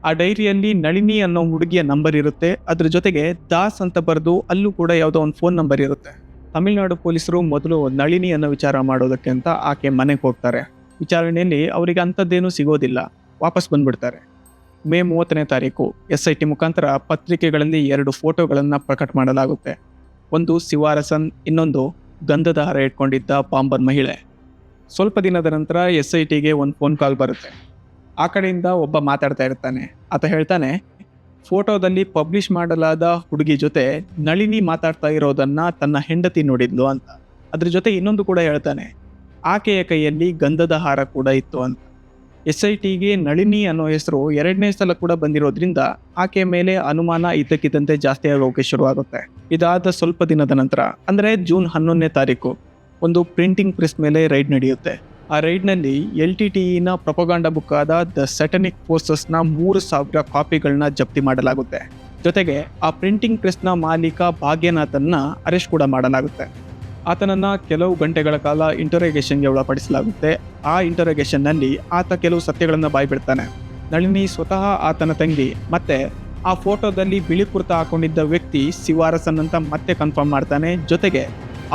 ಆ ಡೈರಿಯಲ್ಲಿ ನಳಿನಿ ಅನ್ನೋ ಹುಡುಗಿಯ ನಂಬರ್ ಇರುತ್ತೆ. ಅದ್ರ ಜೊತೆಗೆ ದಾಸ್ ಅಂತ ಬರೆದು ಅಲ್ಲೂ ಕೂಡ ಯಾವುದೋ ಒಂದು ಫೋನ್ ನಂಬರ್ ಇರುತ್ತೆ. ತಮಿಳುನಾಡು ಪೊಲೀಸರು ಮೊದಲು ನಳಿನಿ ಅನ್ನೋ ವಿಚಾರ ಮಾಡೋದಕ್ಕೆ ಅಂತ ಆಕೆ ಮನೆಗೆ ಹೋಗ್ತಾರೆ. ವಿಚಾರಣೆಯಲ್ಲಿ ಅವರಿಗೆ ಅಂಥದ್ದೇನೂ ಸಿಗೋದಿಲ್ಲ, ವಾಪಸ್ ಬಂದ್ಬಿಡ್ತಾರೆ. ಮೇ 30ನೇ ತಾರೀಕು SIT ಮುಖಾಂತರ ಪತ್ರಿಕೆಗಳಲ್ಲಿ 2 ಫೋಟೋಗಳನ್ನು ಪ್ರಕಟ ಮಾಡಲಾಗುತ್ತೆ. ಒಂದು ಶಿವಾರಸನ್, ಇನ್ನೊಂದು ಗಂಧದ ಹಾರ ಇಟ್ಕೊಂಡಿದ್ದ ಬಾಂಬರ್ ಮಹಿಳೆ. ಸ್ವಲ್ಪ ದಿನದ ನಂತರ SITಗೆ ಒಂದು ಫೋನ್ ಕಾಲ್ ಬರುತ್ತೆ. ಆ ಕಡೆಯಿಂದ ಒಬ್ಬ ಮಾತಾಡ್ತಾ ಇರ್ತಾನೆ. ಆತ ಹೇಳ್ತಾನೆ, ಫೋಟೋದಲ್ಲಿ ಪಬ್ಲಿಷ್ ಮಾಡಲಾದ ಹುಡುಗಿ ಜೊತೆ ನಳಿನಿ ಮಾತಾಡ್ತಾ ಇರೋದನ್ನ ತನ್ನ ಹೆಂಡತಿ ನೋಡಿದ್ಲು ಅಂತ. ಅದ್ರ ಜೊತೆ ಇನ್ನೊಂದು ಕೂಡ ಹೇಳ್ತಾನೆ, ಆಕೆಯ ಕೈಯಲ್ಲಿ ಗಂಧದ ಹಾರ ಕೂಡ ಇತ್ತು ಅಂತ. SITಗೆ ನಳಿನಿ ಅನ್ನೋ ಹೆಸರು 2ನೇ ಸಲ ಕೂಡ ಬಂದಿರೋದ್ರಿಂದ ಆಕೆಯ ಮೇಲೆ ಅನುಮಾನ ಇದ್ದಕ್ಕಿದ್ದಂತೆ ಜಾಸ್ತಿ ಆಗೋಕೆ ಶುರುವಾಗುತ್ತೆ. ಇದಾದ ಸ್ವಲ್ಪ ದಿನದ ನಂತರ ಅಂದರೆ ಜೂನ್ 11ನೇ ತಾರೀಕು ಒಂದು ಪ್ರಿಂಟಿಂಗ್ ಪ್ರೆಸ್ ಮೇಲೆ ರೈಡ್ ನಡೆಯುತ್ತೆ. ಆ ರೈಡ್ನಲ್ಲಿ LTTEನ ಪ್ರೊಪಗಾಂಡಾ ಬುಕ್ ಆದ ದ ಸೆಟನಿಕ್ ಫೋರ್ಸಸ್ನ 3000 ಕಾಪಿಗಳನ್ನ ಜಪ್ತಿ ಮಾಡಲಾಗುತ್ತೆ. ಜೊತೆಗೆ ಆ ಪ್ರಿಂಟಿಂಗ್ ಪ್ರೆಸ್ನ ಮಾಲೀಕ ಭಾಗ್ಯನಾಥನ್ನ ಅರೆಸ್ಟ್ ಕೂಡ ಮಾಡಲಾಗುತ್ತೆ. ಆತನನ್ನು ಕೆಲವು ಗಂಟೆಗಳ ಕಾಲ ಇಂಟರೋಗೇಷನ್ಗೆ ಒಳಪಡಿಸಲಾಗುತ್ತೆ. ಆ ಇಂಟರೋಗೇಷನ್ನಲ್ಲಿ ಆತ ಕೆಲವು ಸತ್ಯಗಳನ್ನು ಬಾಯ್ಬಿಡ್ತಾನೆ. ನಳಿನಿ ಸ್ವತಃ ಆತನ ತಂಗಿ, ಮತ್ತೆ ಆ ಫೋಟೋದಲ್ಲಿ ಬಿಳಿ ಕುರ್ತಾ ಹಾಕೊಂಡಿದ್ದ ವ್ಯಕ್ತಿ ಶಿವಾರಸನ್ ಅಂತ ಮತ್ತೆ ಕನ್ಫರ್ಮ್ ಮಾಡ್ತಾನೆ. ಜೊತೆಗೆ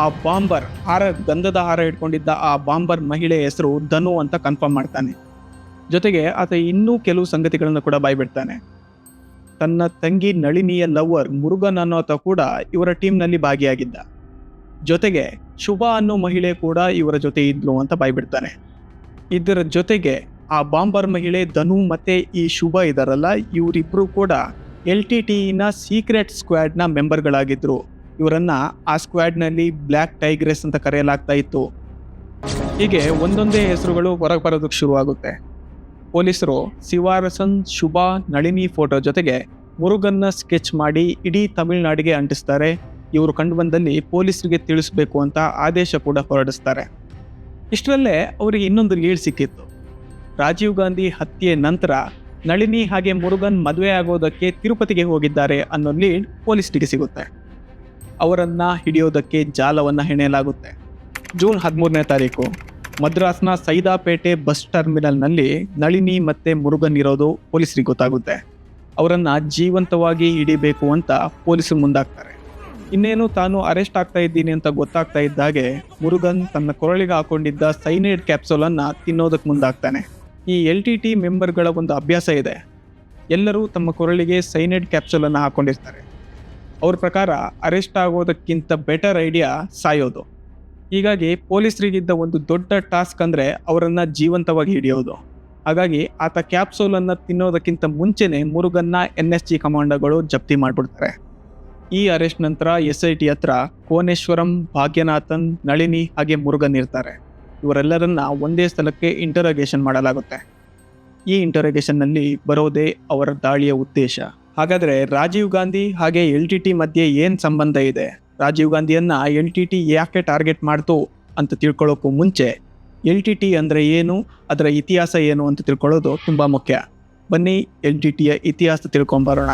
ಆ ಬಾಂಬರ್ ಗಂಧದ ಹಾರ ಇಟ್ಕೊಂಡಿದ್ದ ಆ ಬಾಂಬರ್ ಮಹಿಳೆ ಹೆಸರು ಧನು ಅಂತ ಕನ್ಫರ್ಮ್ ಮಾಡ್ತಾನೆ. ಜೊತೆಗೆ ಆತ ಇನ್ನೂ ಕೆಲವು ಸಂಗತಿಗಳನ್ನು ಕೂಡ ಬಾಯ್ಬಿಡ್ತಾನೆ. ತನ್ನ ತಂಗಿ ನಳಿನಿಯ ಲವರ್ ಮುರುಗನ್ ಅನ್ನೋತ ಕೂಡ ಇವರ ಟೀಮ್ನಲ್ಲಿ ಭಾಗಿಯಾಗಿದ್ದ. ಜೊತೆಗೆ ಶುಭ ಅನ್ನೋ ಮಹಿಳೆ ಕೂಡ ಇವರ ಜೊತೆ ಇದ್ಲು ಅಂತ ಬಾಯ್ಬಿಡ್ತಾನೆ. ಇದರ ಜೊತೆಗೆ ಆ ಬಾಂಬರ್ ಮಹಿಳೆ ಧನು ಮತ್ತೆ ಈ ಶುಭ ಇದಾರಲ್ಲ, ಇವರಿಬ್ರು ಕೂಡ LTTEನ ಸೀಕ್ರೆಟ್ ಸ್ಕ್ವಾಡ್ನ ಮೆಂಬರ್ಗಳಾಗಿದ್ರು. ಇವರನ್ನ ಆ ಸ್ಕ್ವಾಡ್ನಲ್ಲಿ ಬ್ಲ್ಯಾಕ್ ಟೈಗ್ರೆಸ್ ಅಂತ ಕರೆಯಲಾಗ್ತಾ ಇತ್ತು. ಹೀಗೆ ಒಂದೊಂದೇ ಹೆಸರುಗಳು ಹೊರಗೆ ಬರೋದಕ್ಕೆ ಶುರುವಾಗುತ್ತೆ. ಪೊಲೀಸರು ಶಿವಾರಸನ್, ಶುಭ, ನಳಿನಿ ಫೋಟೋ ಜೊತೆಗೆ ಮುರುಗನ್ನ ಸ್ಕೆಚ್ ಮಾಡಿ ಇಡೀ ತಮಿಳುನಾಡಿಗೆ ಅಂಟಿಸ್ತಾರೆ. ಇವರು ಕಂಡು ಬಂದಲ್ಲಿ ಪೊಲೀಸರಿಗೆ ತಿಳಿಸ್ಬೇಕು ಅಂತ ಆದೇಶ ಕೂಡ ಹೊರಡಿಸ್ತಾರೆ. ಇಷ್ಟರಲ್ಲೇ ಅವರಿಗೆ ಇನ್ನೊಂದು ಲೀಡ್ ಸಿಕ್ಕಿತ್ತು. ರಾಜೀವ್ ಗಾಂಧಿ ಹತ್ಯೆ ನಂತರ ನಳಿನಿ ಹಾಗೆ ಮುರುಗನ್ ಮದುವೆ ಆಗೋದಕ್ಕೆ ತಿರುಪತಿಗೆ ಹೋಗಿದ್ದಾರೆ ಅನ್ನೋ ಲೀಡ್ ಪೊಲೀಸರಿಗೆ ಸಿಗುತ್ತೆ. ಅವರನ್ನು ಹಿಡಿಯೋದಕ್ಕೆ ಜಾಲವನ್ನು ಹೆಣೆಯಲಾಗುತ್ತೆ. ಜೂನ್ 13ನೇ ತಾರೀಕು ಮದ್ರಾಸ್ನ ಸೈದಾಪೇಟೆ ಬಸ್ ಟರ್ಮಿನಲ್ನಲ್ಲಿ ನಳಿನಿ ಮತ್ತು ಮುರುಗನ್ ಇರೋದು ಪೊಲೀಸರಿಗೆ ಗೊತ್ತಾಗುತ್ತೆ. ಅವರನ್ನು ಜೀವಂತವಾಗಿ ಹಿಡಿಬೇಕು ಅಂತ ಪೊಲೀಸರು ಮುಂದಾಗ್ತಾರೆ. ಇನ್ನೇನು ತಾನು ಅರೆಸ್ಟ್ ಆಗ್ತಾ ಇದ್ದೀನಿ ಅಂತ ಗೊತ್ತಾಗ್ತಾ ಇದ್ದಾಗೆ ಮುರುಗನ್ ತನ್ನ ಕೊರಳಿಗೆ ಹಾಕೊಂಡಿದ್ದ ಸೈನೈಡ್ ಕ್ಯಾಪ್ಸೂಲನ್ನು ತಿನ್ನೋದಕ್ಕೆ ಮುಂದಾಗ್ತಾನೆ. ಈ LTT ಮೆಂಬರ್ಗಳ ಒಂದು ಅಭ್ಯಾಸ ಇದೆ. ಎಲ್ಲರೂ ತಮ್ಮ ಕೊರಳಿಗೆ ಸೈನೈಡ್ ಕ್ಯಾಪ್ಸೂಲನ್ನು ಹಾಕೊಂಡಿರ್ತಾರೆ. ಅವ್ರ ಪ್ರಕಾರ ಅರೆಸ್ಟ್ ಆಗೋದಕ್ಕಿಂತ ಬೆಟರ್ ಐಡಿಯಾ ಸಾಯೋದು. ಹೀಗಾಗಿ ಪೊಲೀಸರಿಗಿದ್ದ ಒಂದು ದೊಡ್ಡ ಟಾಸ್ಕ್ ಅಂದರೆ ಅವರನ್ನು ಜೀವಂತವಾಗಿ ಹಿಡಿಯೋದು. ಹಾಗಾಗಿ ಆತ ಕ್ಯಾಪ್ಸೂಲನ್ನು ತಿನ್ನೋದಕ್ಕಿಂತ ಮುಂಚೆನೇ ಮುರುಗನ್ನ NSG ಕಮಾಂಡೋಗಳು ಜಪ್ತಿ ಮಾಡಿಬಿಡ್ತಾರೆ. ಈ ಅರೆಸ್ಟ್ ನಂತರ SIT ಹತ್ರ ಕೋನೇಶ್ವರಂ, ಭಾಗ್ಯನಾಥನ್, ನಳಿನಿ ಹಾಗೆ ಮುರುಗನ್ ಇರ್ತಾರೆ. ಇವರೆಲ್ಲರನ್ನ ಒಂದೇ ಸ್ಥಳಕ್ಕೆ ಇಂಟರೋಗೇಷನ್ ಮಾಡಲಾಗುತ್ತೆ. ಈ ಇಂಟರೋಗೇಷನ್ನಲ್ಲಿ ಬರೋದೇ ಅವರ ದಾಳಿಯ ಉದ್ದೇಶ. ಹಾಗಾದರೆ ರಾಜೀವ್ ಗಾಂಧಿ ಹಾಗೆ LTT ಮಧ್ಯೆ ಏನು ಸಂಬಂಧ ಇದೆ, ರಾಜೀವ್ ಗಾಂಧಿಯನ್ನ LTT ಯಾಕೆ ಟಾರ್ಗೆಟ್ ಮಾಡ್ತು ಅಂತ ತಿಳ್ಕೊಳ್ಳೋಕ್ಕೂ ಮುಂಚೆ LTT ಅಂದರೆ ಏನು, ಅದರ ಇತಿಹಾಸ ಏನು ಅಂತ ತಿಳ್ಕೊಳ್ಳೋದು ತುಂಬ ಮುಖ್ಯ. ಬನ್ನಿ LTTಯ ಇತಿಹಾಸ ತಿಳ್ಕೊಂಬರೋಣ.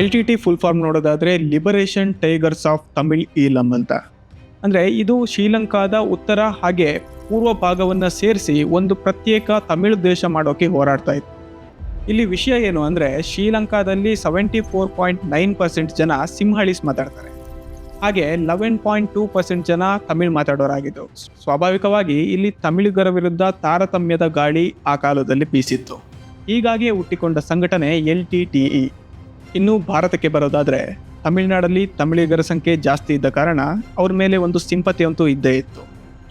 LTT ಫುಲ್ ಫಾರ್ಮ್ ನೋಡೋದಾದರೆ ಲಿಬರೇಷನ್ ಟೈಗರ್ಸ್ ಆಫ್ ತಮಿಳ್ ಈಲಂ ಅಂತ. ಅಂದರೆ ಇದು ಶ್ರೀಲಂಕಾದ ಉತ್ತರ ಹಾಗೆ ಪೂರ್ವ ಭಾಗವನ್ನು ಸೇರಿಸಿ ಒಂದು ಪ್ರತ್ಯೇಕ ತಮಿಳು ದೇಶ ಮಾಡೋಕ್ಕೆ ಹೋರಾಡ್ತಾ ಇತ್ತು. ಇಲ್ಲಿ ವಿಷಯ ಏನು ಅಂದರೆ ಶ್ರೀಲಂಕಾದಲ್ಲಿ 74.9% ಜನ ಸಿಂಹಳೀಸ್ ಮಾತಾಡ್ತಾರೆ. ಹಾಗೆ 11.2% ಜನ ತಮಿಳು ಮಾತಾಡೋರಾಗಿದ್ದು. ಸ್ವಾಭಾವಿಕವಾಗಿ ಇಲ್ಲಿ ತಮಿಳಿಗರ ವಿರುದ್ಧ ತಾರತಮ್ಯದ ಗಾಳಿ ಆ ಕಾಲದಲ್ಲಿ ಬೀಸಿತ್ತು. ಹೀಗಾಗಿ ಹುಟ್ಟಿಕೊಂಡ ಸಂಘಟನೆ LTTE. ಇನ್ನು ಭಾರತಕ್ಕೆ ಬರೋದಾದರೆ ತಮಿಳುನಾಡಲ್ಲಿ ತಮಿಳಿಗರ ಸಂಖ್ಯೆ ಜಾಸ್ತಿ ಇದ್ದ ಕಾರಣ ಅವ್ರ ಮೇಲೆ ಒಂದು ಸಿಂಪತಿ ಅಂತೂ ಇದ್ದೇ ಇತ್ತು.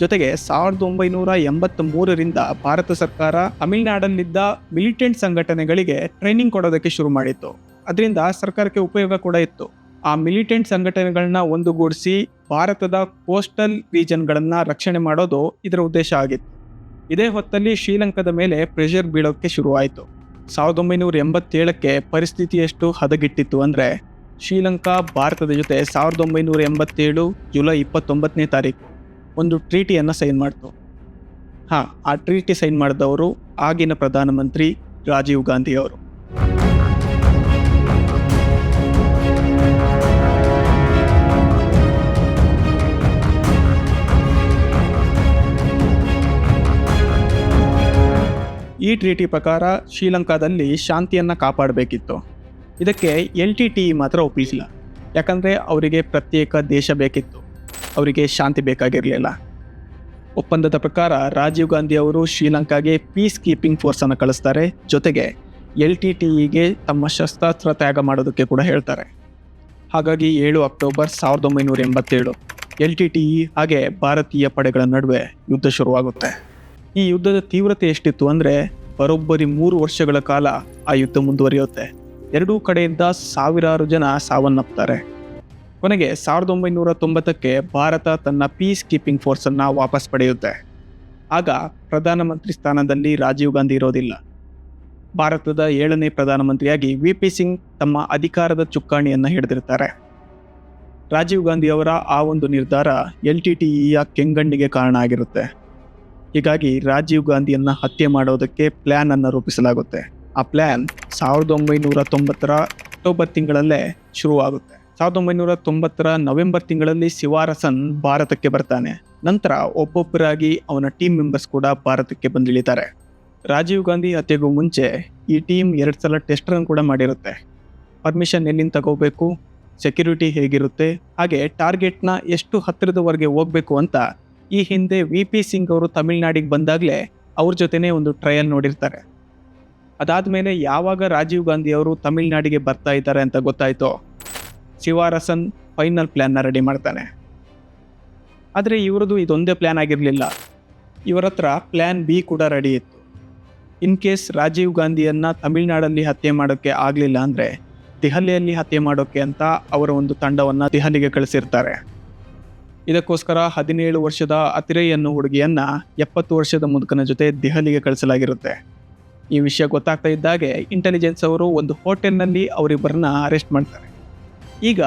ಜೊತೆಗೆ 1983ರಿಂದ ಭಾರತ ಸರ್ಕಾರ ತಮಿಳುನಾಡಲ್ಲಿದ್ದ ಮಿಲಿಟೆಂಟ್ ಸಂಘಟನೆಗಳಿಗೆ ಟ್ರೈನಿಂಗ್ ಕೊಡೋದಕ್ಕೆ ಶುರು ಮಾಡಿತ್ತು. ಅದರಿಂದ ಸರ್ಕಾರಕ್ಕೆ ಉಪಯೋಗ ಕೂಡ ಇತ್ತು. ಆ ಮಿಲಿಟೆಂಟ್ ಸಂಘಟನೆಗಳನ್ನ ಒಂದುಗೂಡಿಸಿ ಭಾರತದ ಕೋಸ್ಟಲ್ ರೀಜನ್ಗಳನ್ನ ರಕ್ಷಣೆ ಮಾಡೋದು ಇದರ ಉದ್ದೇಶ ಆಗಿತ್ತು. ಇದೇ ಹೊತ್ತಲ್ಲಿ ಶ್ರೀಲಂಕಾದ ಮೇಲೆ ಪ್ರೆಷರ್ ಬೀಳೋಕ್ಕೆ ಶುರುವಾಯಿತು. 1987ಕ್ಕೆ ಪರಿಸ್ಥಿತಿ ಎಷ್ಟು ಹದಗೆಟ್ಟಿತ್ತು ಅಂದರೆ, ಶ್ರೀಲಂಕಾ ಭಾರತದ ಜೊತೆ 1987 ಜುಲೈ 29ನೇ ತಾರೀಕು ಒಂದು ಟ್ರೀಟಿಯನ್ನು ಸೈನ್ ಮಾಡ್ತು. ಆ ಟ್ರೀಟಿ ಸೈನ್ ಮಾಡಿದವರು ಆಗಿನ ಪ್ರಧಾನಮಂತ್ರಿ ರಾಜೀವ್ ಗಾಂಧಿ ಅವರು. ಈ ಟ್ರೀಟಿ ಪ್ರಕಾರ ಶ್ರೀಲಂಕಾದಲ್ಲಿ ಶಾಂತಿಯನ್ನು ಕಾಪಾಡಬೇಕಿತ್ತು. ಇದಕ್ಕೆ LTTE ಮಾತ್ರ ಒಪ್ಪಿಸಿಲ್ಲ. ಯಾಕಂದರೆ ಅವರಿಗೆ ಪ್ರತ್ಯೇಕ ದೇಶ ಬೇಕಿತ್ತು, ಅವರಿಗೆ ಶಾಂತಿ ಬೇಕಾಗಿರಲಿಲ್ಲ. ಒಪ್ಪಂದದ ಪ್ರಕಾರ ರಾಜೀವ್ ಗಾಂಧಿ ಅವರು ಶ್ರೀಲಂಕಾಗೆ ಪೀಸ್ ಕೀಪಿಂಗ್ ಫೋರ್ಸನ್ನು ಕಳಿಸ್ತಾರೆ. ಜೊತೆಗೆ LTTEಗೆ ತಮ್ಮ ಶಸ್ತ್ರಾಸ್ತ್ರ ತ್ಯಾಗ ಮಾಡೋದಕ್ಕೆ ಕೂಡ ಹೇಳ್ತಾರೆ. ಹಾಗಾಗಿ 7 ಅಕ್ಟೋಬರ್ 1987 LTTE ಹಾಗೆ ಭಾರತೀಯ ಪಡೆಗಳ ನಡುವೆ ಯುದ್ಧ ಶುರುವಾಗುತ್ತೆ. ಈ ಯುದ್ಧದ ತೀವ್ರತೆ ಎಷ್ಟಿತ್ತು ಅಂದರೆ, ಬರೋಬ್ಬರಿ 3 ವರ್ಷಗಳ ಕಾಲ ಆ ಯುದ್ಧ ಮುಂದುವರಿಯುತ್ತೆ. ಎರಡೂ ಕಡೆಯಿಂದ ಸಾವಿರಾರು ಜನ ಸಾವನ್ನಪ್ತಾರೆ. ಕೊನೆಗೆ 1990ಕ್ಕೆ ಭಾರತ ತನ್ನ ಪೀಸ್ ಕೀಪಿಂಗ್ ಫೋರ್ಸನ್ನು ವಾಪಸ್ ಪಡೆಯುತ್ತೆ. ಆಗ ಪ್ರಧಾನಮಂತ್ರಿ ಸ್ಥಾನದಲ್ಲಿ ರಾಜೀವ್ ಗಾಂಧಿ ಇರೋದಿಲ್ಲ. ಭಾರತದ 7ನೇ ಪ್ರಧಾನಮಂತ್ರಿಯಾಗಿ VP ಸಿಂಗ್ ತಮ್ಮ ಅಧಿಕಾರದ ಚುಕ್ಕಾಣಿಯನ್ನು ಹಿಡಿದಿರ್ತಾರೆ. ರಾಜೀವ್ ಗಾಂಧಿ ಅವರ ಆ ಒಂದು ನಿರ್ಧಾರ LTTEಯ ಕೆಂಗಣ್ಣಿಗೆ ಕಾರಣ ಆಗಿರುತ್ತೆ. ಹೀಗಾಗಿ ರಾಜೀವ್ ಗಾಂಧಿಯನ್ನು ಹತ್ಯೆ ಮಾಡೋದಕ್ಕೆ ಪ್ಲ್ಯಾನ್ ಅನ್ನು ರೂಪಿಸಲಾಗುತ್ತೆ. ಆ ಪ್ಲ್ಯಾನ್ 1990ರ ಅಕ್ಟೋಬರ್ ತಿಂಗಳಲ್ಲೇ ಶುರುವಾಗುತ್ತೆ. 1990ರ ನವೆಂಬರ್ ತಿಂಗಳಲ್ಲಿ ಶಿವಾರಸನ್ ಭಾರತಕ್ಕೆ ಬರ್ತಾನೆ. ನಂತರ ಒಬ್ಬೊಬ್ಬರಾಗಿ ಅವನ ಟೀಮ್ ಮೆಂಬರ್ಸ್ ಕೂಡ ಭಾರತಕ್ಕೆ ಬಂದಿಳಿತಾರೆ. ರಾಜೀವ್ ಗಾಂಧಿ ಹತ್ಯೆಗೂ ಮುಂಚೆ ಈ ಟೀಮ್ 2 ಸಲ ಟೆಸ್ಟ್ ರನ್ ಕೂಡ ಮಾಡಿರುತ್ತೆ. ಪರ್ಮಿಷನ್ ಎಲ್ಲಿಂದ ತಗೋಬೇಕು, ಸೆಕ್ಯೂರಿಟಿ ಹೇಗಿರುತ್ತೆ, ಹಾಗೆ ಟಾರ್ಗೆಟ್ನ ಎಷ್ಟು ಹತ್ತಿರದವರೆಗೆ ಹೋಗಬೇಕು ಅಂತ ಈ ಹಿಂದೆ VP ಸಿಂಗ್ ಅವರು ತಮಿಳುನಾಡಿಗೆ ಬಂದಾಗಲೇ ಅವ್ರ ಜೊತೆನೇ ಒಂದು ಟ್ರಯಲ್ ನೋಡಿರ್ತಾರೆ. ಅದಾದಮೇಲೆ ಯಾವಾಗ ರಾಜೀವ್ ಗಾಂಧಿ ಅವರು ತಮಿಳುನಾಡಿಗೆ ಬರ್ತಾ ಇದ್ದಾರೆ ಅಂತ ಗೊತ್ತಾಯಿತೋ, ಶಿವಾರಸನ್ ಫೈನಲ್ ಪ್ಲ್ಯಾನ್ನ ರೆಡಿ ಮಾಡ್ತಾನೆ. ಆದರೆ ಇವರದು ಇದೊಂದೇ ಪ್ಲ್ಯಾನ್ ಆಗಿರಲಿಲ್ಲ. ಇವರ ಹತ್ರ ಪ್ಲ್ಯಾನ್ B ಕೂಡ ರೆಡಿ ಇತ್ತು. ಇನ್ ಕೇಸ್ ರಾಜೀವ್ ಗಾಂಧಿಯನ್ನು ತಮಿಳುನಾಡಲ್ಲಿ ಹತ್ಯೆ ಮಾಡೋಕ್ಕೆ ಆಗಲಿಲ್ಲ ಅಂದರೆ ದೆಹಲಿಯಲ್ಲಿ ಹತ್ಯೆ ಮಾಡೋಕ್ಕೆ ಅಂತ ಅವರ ಒಂದು ತಂಡವನ್ನು ದೆಹಲಿಗೆ ಕಳಿಸಿರ್ತಾರೆ. ಇದಕ್ಕೋಸ್ಕರ 17 ವರ್ಷದ ಅತಿರೈ ಅನ್ನೋ ಹುಡುಗಿಯನ್ನು 70 ವರ್ಷದ ಮುದುಕನ ಜೊತೆ ದೆಹಲಿಗೆ ಕಳಿಸಲಾಗಿರುತ್ತೆ. ಈ ವಿಷಯ ಗೊತ್ತಾಗ್ತಾ ಇದ್ದಾಗೆ ಇಂಟೆಲಿಜೆನ್ಸ್ ಅವರು ಒಂದು ಹೋಟೆಲ್ನಲ್ಲಿ ಅವರಿಬ್ಬರನ್ನ ಅರೆಸ್ಟ್ ಮಾಡ್ತಾರೆ. ಈಗ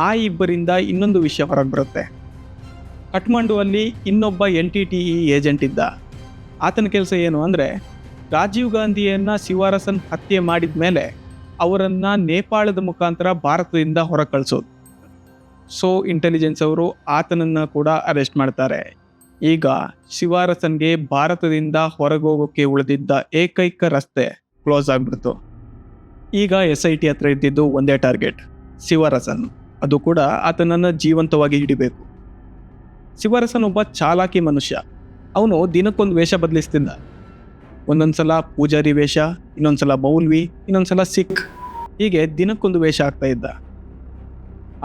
ಆ ಇಬ್ಬರಿಂದ ಇನ್ನೊಂದು ವಿಷಯ ಹೊರಗೆ ಬರುತ್ತೆ. ಕಠ್ಮಂಡುವಲ್ಲಿ ಇನ್ನೊಬ್ಬ LTTE ಏಜೆಂಟ್ ಇದ್ದ. ಆತನ ಕೆಲಸ ಏನು ಅಂದರೆ, ರಾಜೀವ್ ಗಾಂಧಿಯನ್ನು ಶಿವಾರಸನ್ ಹತ್ಯೆ ಮಾಡಿದ ಮೇಲೆ ಅವರನ್ನು ನೇಪಾಳದ ಮುಖಾಂತರ ಭಾರತದಿಂದ ಹೊರ ಕಳಿಸೋದು. ಸೊ ಇಂಟೆಲಿಜೆನ್ಸ್ ಅವರು ಆತನನ್ನು ಕೂಡ ಅರೆಸ್ಟ್ ಮಾಡ್ತಾರೆ. ಈಗ ಶಿವಾರಸನ್ಗೆ ಭಾರತದಿಂದ ಹೊರಗೋಗೋಕ್ಕೆ ಉಳಿದಿದ್ದ ಏಕೈಕ ರಸ್ತೆ ಕ್ಲೋಸ್ ಆಗಿಬಿಡ್ತು. ಈಗ SIT ಹತ್ರ ಇದ್ದಿದ್ದು ಒಂದೇ ಟಾರ್ಗೆಟ್, ಶಿವಾರಸನ್. ಅದು ಕೂಡ ಆತನನ್ನು ಜೀವಂತವಾಗಿ ಹಿಡಿಬೇಕು. ಶಿವಾರಸನ್ ಒಬ್ಬ ಚಾಲಾಕಿ ಮನುಷ್ಯ. ಅವನು ದಿನಕ್ಕೊಂದು ವೇಷ ಬದಲಿಸ್ತಿದ್ದ. ಒಂದೊಂದ್ಸಲ ಪೂಜಾರಿ ವೇಷ, ಇನ್ನೊಂದ್ಸಲ ಮೌಲ್ವಿ, ಇನ್ನೊಂದ್ಸಲ ಸಿಖ್, ಹೀಗೆ ದಿನಕ್ಕೊಂದು ವೇಷ ಆಗ್ತಾ ಇದ್ದ.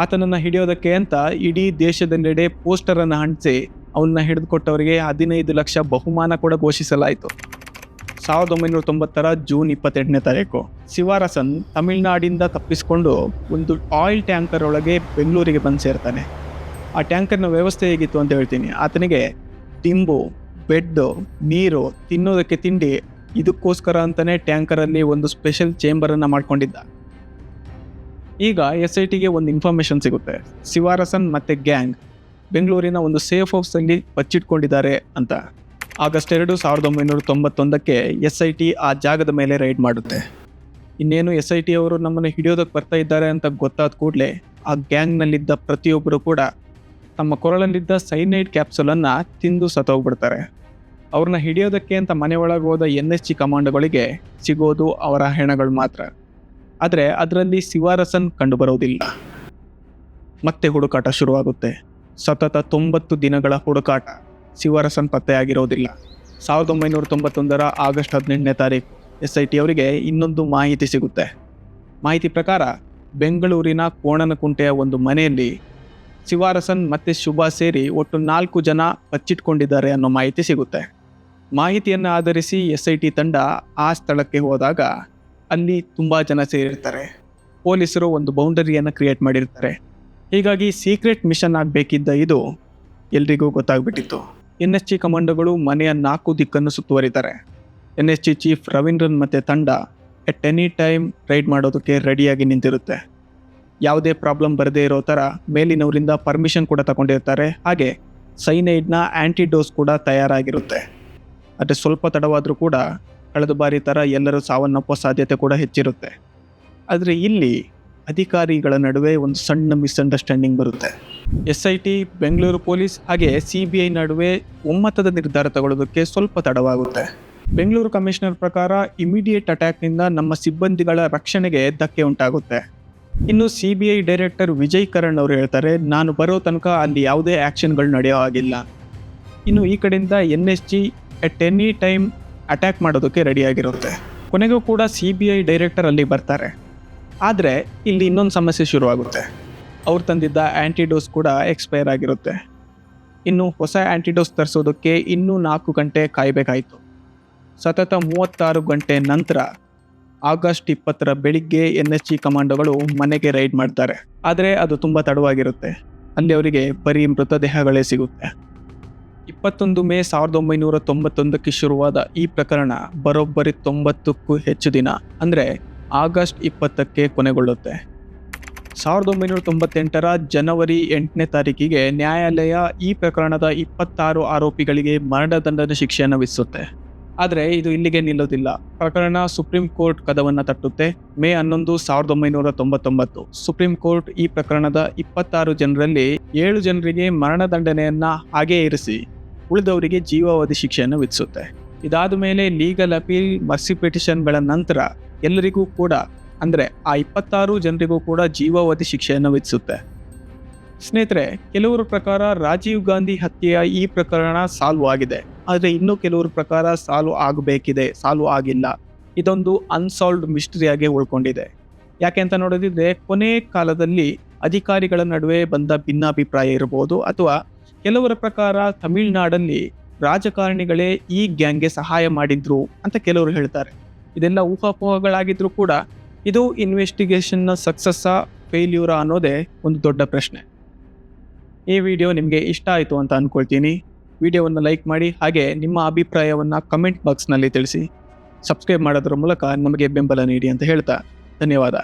ಆತನನ್ನು ಹಿಡಿಯೋದಕ್ಕೆ ಅಂತ ಇಡೀ ದೇಶದೆಲ್ಲೆಡೆ ಪೋಸ್ಟರನ್ನು ಅಂಟಿಸಿ ಅವನ್ನ ಹಿಡಿದುಕೊಟ್ಟವರಿಗೆ 15 ಲಕ್ಷ ಬಹುಮಾನ ಕೂಡ ಘೋಷಿಸಲಾಯಿತು. 1990ರ ಜೂನ್ 28ನೇ ತಾರೀಕು ಶಿವಾರಸನ್ ತಮಿಳುನಾಡಿಂದ ತಪ್ಪಿಸಿಕೊಂಡು ಒಂದು ಆಯಿಲ್ ಟ್ಯಾಂಕರ್ ಒಳಗೆ ಬೆಂಗಳೂರಿಗೆ ಬಂದು ಸೇರ್ತಾನೆ. ಆ ಟ್ಯಾಂಕರ್ನ ವ್ಯವಸ್ಥೆ ಹೇಗಿತ್ತು ಅಂತ ಹೇಳ್ತೀನಿ. ಆತನಿಗೆ ದಿಂಬು, ಬೆಡ್ಡು, ನೀರು, ತಿನ್ನೋದಕ್ಕೆ ತಿಂಡಿ, ಇದಕ್ಕೋಸ್ಕರ ಅಂತಲೇ ಟ್ಯಾಂಕರಲ್ಲಿ ಒಂದು ಸ್ಪೆಷಲ್ ಚೇಂಬರನ್ನು ಮಾಡ್ಕೊಂಡಿದ್ದ. ಈಗ SITಗೆ ಒಂದು ಇನ್ಫಾರ್ಮೇಷನ್ ಸಿಗುತ್ತೆ, ಶಿವಾರಸನ್ ಮತ್ತು ಗ್ಯಾಂಗ್ ಬೆಂಗಳೂರಿನ ಒಂದು ಸೇಫ್ ಹೌಸಲ್ಲಿ ಬಚ್ಚಿಟ್ಕೊಂಡಿದ್ದಾರೆ ಅಂತ. ಆಗಸ್ಟ್ 2, 1991ಕ್ಕೆ SIT ಆ ಜಾಗದ ಮೇಲೆ ರೈಡ್ ಮಾಡುತ್ತೆ. ಇನ್ನೇನು SIT ಅವರು ನಮ್ಮನ್ನು ಹಿಡಿಯೋದಕ್ಕೆ ಬರ್ತಾ ಇದ್ದಾರೆ ಅಂತ ಗೊತ್ತಾದ ಕೂಡಲೇ ಆ ಗ್ಯಾಂಗ್ನಲ್ಲಿದ್ದ ಪ್ರತಿಯೊಬ್ಬರು ಕೂಡ ತಮ್ಮ ಕೊರಳಲ್ಲಿದ್ದ ಸೈನೈಡ್ ಕ್ಯಾಪ್ಸುಲನ್ನು ತಿಂದು ಸತ್ತೋಗ್ಬಿಡ್ತಾರೆ. ಅವ್ರನ್ನ ಹಿಡಿಯೋದಕ್ಕೆ ಅಂತ ಮನೆ ಒಳಗೆ ಹೋದ NSG ಕಮಾಂಡೋಗಳಿಗೆ ಸಿಗೋದು ಅವರ ಹೆಣಗಳು ಮಾತ್ರ. ಆದರೆ ಅದರಲ್ಲಿ ಶಿವಾರಸನ್ ಕಂಡುಬರೋದಿಲ್ಲ. ಮತ್ತೆ ಹುಡುಕಾಟ ಶುರುವಾಗುತ್ತೆ. ಸತತ 90 ದಿನಗಳ ಹುಡುಕಾಟ. ಶಿವಾರಸನ್ ಪತ್ತೆಯಾಗಿರೋದಿಲ್ಲ. 1991ರ ಆಗಸ್ಟ್ 18ನೇ ತಾರೀಕು SIT ಅವರಿಗೆ ಇನ್ನೊಂದು ಮಾಹಿತಿ ಸಿಗುತ್ತೆ. ಮಾಹಿತಿ ಪ್ರಕಾರ ಬೆಂಗಳೂರಿನ ಕೋಣನಕುಂಟೆಯ ಒಂದು ಮನೆಯಲ್ಲಿ ಶಿವಾರಸನ್ ಮತ್ತು ಶುಭ ಸೇರಿ ಒಟ್ಟು 4 ಜನ ಬಚ್ಚಿಟ್ಕೊಂಡಿದ್ದಾರೆ ಅನ್ನೋ ಮಾಹಿತಿ ಸಿಗುತ್ತೆ. ಮಾಹಿತಿಯನ್ನು ಆಧರಿಸಿ SIT ತಂಡ ಆ ಸ್ಥಳಕ್ಕೆ ಹೋದಾಗ ಅಲ್ಲಿ ತುಂಬ ಜನ ಸೇರಿರ್ತಾರೆ. ಪೊಲೀಸರು ಒಂದು ಬೌಂಡರಿಯನ್ನು ಕ್ರಿಯೇಟ್ ಮಾಡಿರ್ತಾರೆ. ಹೀಗಾಗಿ ಸೀಕ್ರೆಟ್ ಮಿಷನ್ ಆಗಬೇಕಿದ್ದ ಇದು ಎಲ್ರಿಗೂ ಗೊತ್ತಾಗ್ಬಿಟ್ಟಿತ್ತು. NSG ಕಮಾಂಡೋಗಳು ಮನೆಯ 4 ದಿಕ್ಕನ್ನು ಸುತ್ತುವರಿತಾರೆ. NSG ಚೀಫ್ ರವೀಂದ್ರನ್ ಮತ್ತು ತಂಡ ಎಟ್ ಎನಿ ಟೈಮ್ ರೈಡ್ ಮಾಡೋದಕ್ಕೆ ರೆಡಿಯಾಗಿ ನಿಂತಿರುತ್ತೆ. ಯಾವುದೇ ಪ್ರಾಬ್ಲಮ್ ಬರದೇ ಇರೋ ಥರ ಮೇಲಿನವರಿಂದ ಪರ್ಮಿಷನ್ ಕೂಡ ತಗೊಂಡಿರ್ತಾರೆ. ಹಾಗೆ ಸೈನೈಡ್ನ ಆ್ಯಂಟಿಡೋಸ್ ಕೂಡ ತಯಾರಾಗಿರುತ್ತೆ. ಆದರೆ ಸ್ವಲ್ಪ ತಡವಾದರೂ ಕೂಡ ಕಳೆದ ಬಾರಿ ಥರ ಎಲ್ಲರೂ ಸಾವನ್ನಪ್ಪೋ ಸಾಧ್ಯತೆ ಕೂಡ ಹೆಚ್ಚಿರುತ್ತೆ. ಆದರೆ ಇಲ್ಲಿ ಅಧಿಕಾರಿಗಳ ನಡುವೆ ಒಂದು ಸಣ್ಣ ಮಿಸ್ಅಂಡರ್ಸ್ಟ್ಯಾಂಡಿಂಗ್ ಬರುತ್ತೆ. SIT, ಬೆಂಗಳೂರು ಪೊಲೀಸ್ ಹಾಗೆ CBI ನಡುವೆ ಒಮ್ಮತದ ನಿರ್ಧಾರ ತಗೊಳ್ಳೋದಕ್ಕೆ ಸ್ವಲ್ಪ ತಡವಾಗುತ್ತೆ. ಬೆಂಗಳೂರು ಕಮಿಷನರ್ ಪ್ರಕಾರ ಇಮಿಡಿಯೇಟ್ ಅಟ್ಯಾಕ್ನಿಂದ ನಮ್ಮ ಸಿಬ್ಬಂದಿಗಳ ರಕ್ಷಣೆಗೆ ಧಕ್ಕೆ ಉಂಟಾಗುತ್ತೆ. ಇನ್ನು CBI ಡೈರೆಕ್ಟರ್ ವಿಜಯ್ ಕರಣ್ ಅವರು ಹೇಳ್ತಾರೆ, ನಾನು ಬರೋ ತನಕ ಅಲ್ಲಿ ಯಾವುದೇ ಆ್ಯಕ್ಷನ್ಗಳು ನಡೆಯೋ ಆಗಿಲ್ಲ. ಇನ್ನು ಈ ಕಡೆಯಿಂದ NSG at any time attack ಮಾಡೋದಕ್ಕೆ ರೆಡಿಯಾಗಿರುತ್ತೆ. ಕೊನೆಗೂ ಕೂಡ CBI ಡೈರೆಕ್ಟರ್ ಅಲ್ಲಿ ಬರ್ತಾರೆ. ಆದರೆ ಇಲ್ಲಿ ಇನ್ನೊಂದು ಸಮಸ್ಯೆ ಶುರುವಾಗುತ್ತೆ. ಅವ್ರು ತಂದಿದ್ದ ಆ್ಯಂಟಿಡೋಸ್ ಕೂಡ ಎಕ್ಸ್ಪೈರ್ ಆಗಿರುತ್ತೆ. ಇನ್ನು ಹೊಸ ಆ್ಯಂಟಿಡೋಸ್ ತರಿಸೋದಕ್ಕೆ ಇನ್ನೂ 4 ಗಂಟೆ ಕಾಯಬೇಕಾಯಿತು. ಸತತ 36 ಗಂಟೆ ನಂತರ ಆಗಸ್ಟ್ 20 ಬೆಳಿಗ್ಗೆ NSG ಕಮಾಂಡೋಗಳು ಮನೆಗೆ ರೈಡ್ ಮಾಡ್ತಾರೆ. ಆದರೆ ಅದು ತುಂಬ ತಡವಾಗಿರುತ್ತೆ. ಅಲ್ಲಿ ಅವರಿಗೆ ಬರೀ ಮೃತದೇಹಗಳೇ ಸಿಗುತ್ತೆ. 21 ಮೇ 1991ಕ್ಕೆ ಶುರುವಾದ ಈ ಪ್ರಕರಣ ಬರೋಬ್ಬರಿ 90ಕ್ಕೂ ಹೆಚ್ಚು ದಿನ ಅಂದರೆ ಆಗಸ್ಟ್ 20ಕ್ಕೆ ಕೊನೆಗೊಳ್ಳುತ್ತೆ. 1998ರ ಜನವರಿ 8ನೇ ತಾರೀಕಿಗೆ ನ್ಯಾಯಾಲಯ ಈ ಪ್ರಕರಣದ 26 ಆರೋಪಿಗಳಿಗೆ ಮರಣದಂಡನೆ ಶಿಕ್ಷೆಯನ್ನು ವಿಧಿಸುತ್ತೆ. ಆದರೆ ಇದು ಇಲ್ಲಿಗೆ ನಿಲ್ಲೋದಿಲ್ಲ. ಪ್ರಕರಣ ಸುಪ್ರೀಂ ಕೋರ್ಟ್ ಕದವನ್ನು ತಟ್ಟುತ್ತೆ. ಮೇ 11, 1999 ಸುಪ್ರೀಂ ಕೋರ್ಟ್ ಈ ಪ್ರಕರಣದ 26 ಜನರಲ್ಲಿ 7 ಜನರಿಗೆ ಮರಣದಂಡನೆಯನ್ನ ಹಾಗೇ ಇರಿಸಿ ಉಳಿದವರಿಗೆ ಜೀವಾವಧಿ ಶಿಕ್ಷೆಯನ್ನು ವಿಧಿಸುತ್ತೆ. ಇದಾದ ಮೇಲೆ ಲೀಗಲ್ ಅಪೀಲ್, ಮರ್ಸಿ ಪಿಟಿಷನ್ಗಳ ನಂತರ ಎಲ್ಲರಿಗೂ ಕೂಡ ಅಂದರೆ ಆ 26 ಜನರಿಗೂ ಕೂಡ ಜೀವಾವಧಿ ಶಿಕ್ಷೆಯನ್ನು ವಿಧಿಸುತ್ತೆ. ಸ್ನೇಹಿತರೆ, ಕೆಲವರ ಪ್ರಕಾರ ರಾಜೀವ್ ಗಾಂಧಿ ಹತ್ಯೆಯ ಈ ಪ್ರಕರಣ ಸಾಲ್ವ್ ಆಗಿದೆ. ಆದರೆ ಇನ್ನೂ ಕೆಲವರ ಪ್ರಕಾರ ಸಾಲ್ವ್ ಆಗಬೇಕಿದೆ, ಸಾಲ್ವ್ ಆಗಿಲ್ಲ. ಇದೊಂದು ಅನ್ಸಾಲ್ವ್ಡ್ ಮಿಸ್ಟರಿಯಾಗಿ ಉಳ್ಕೊಂಡಿದೆ. ಯಾಕೆ ಅಂತ ನೋಡೋದಿದ್ರೆ ಕೊನೆ ಕಾಲದಲ್ಲಿ ಅಧಿಕಾರಿಗಳ ನಡುವೆ ಬಂದ ಭಿನ್ನಾಭಿಪ್ರಾಯ ಇರಬಹುದು, ಅಥವಾ ಕೆಲವರ ಪ್ರಕಾರ ತಮಿಳುನಾಡಲ್ಲಿ ರಾಜಕಾರಣಿಗಳೇ ಈ ಗ್ಯಾಂಗ್ಗೆ ಸಹಾಯ ಮಾಡಿದ್ರು ಅಂತ ಕೆಲವರು ಹೇಳ್ತಾರೆ. ಇದೆಲ್ಲ ಊಹಾಪೋಹಗಳಾಗಿದ್ರೂ ಕೂಡ ಇದು ಇನ್ವೆಸ್ಟಿಗೇಷನ್ನ ಸಕ್ಸಸ್ಸಾ ಫೇಲ್ಯೂರಾ ಅನ್ನೋದೇ ಒಂದು ದೊಡ್ಡ ಪ್ರಶ್ನೆ. ಈ ವಿಡಿಯೋ ನಿಮಗೆ ಇಷ್ಟ ಆಯಿತು ಅಂತ ಅಂದ್ಕೊಳ್ತೀನಿ. ವಿಡಿಯೋವನ್ನು ಲೈಕ್ ಮಾಡಿ, ಹಾಗೆ ನಿಮ್ಮ ಅಭಿಪ್ರಾಯವನ್ನು ಕಮೆಂಟ್ ಬಾಕ್ಸ್ನಲ್ಲಿ ತಿಳಿಸಿ. ಸಬ್ಸ್ಕ್ರೈಬ್ ಮಾಡೋದ್ರ ಮೂಲಕ ನಮಗೆ ಬೆಂಬಲ ನೀಡಿ ಅಂತ ಹೇಳ್ತಾ ಧನ್ಯವಾದ.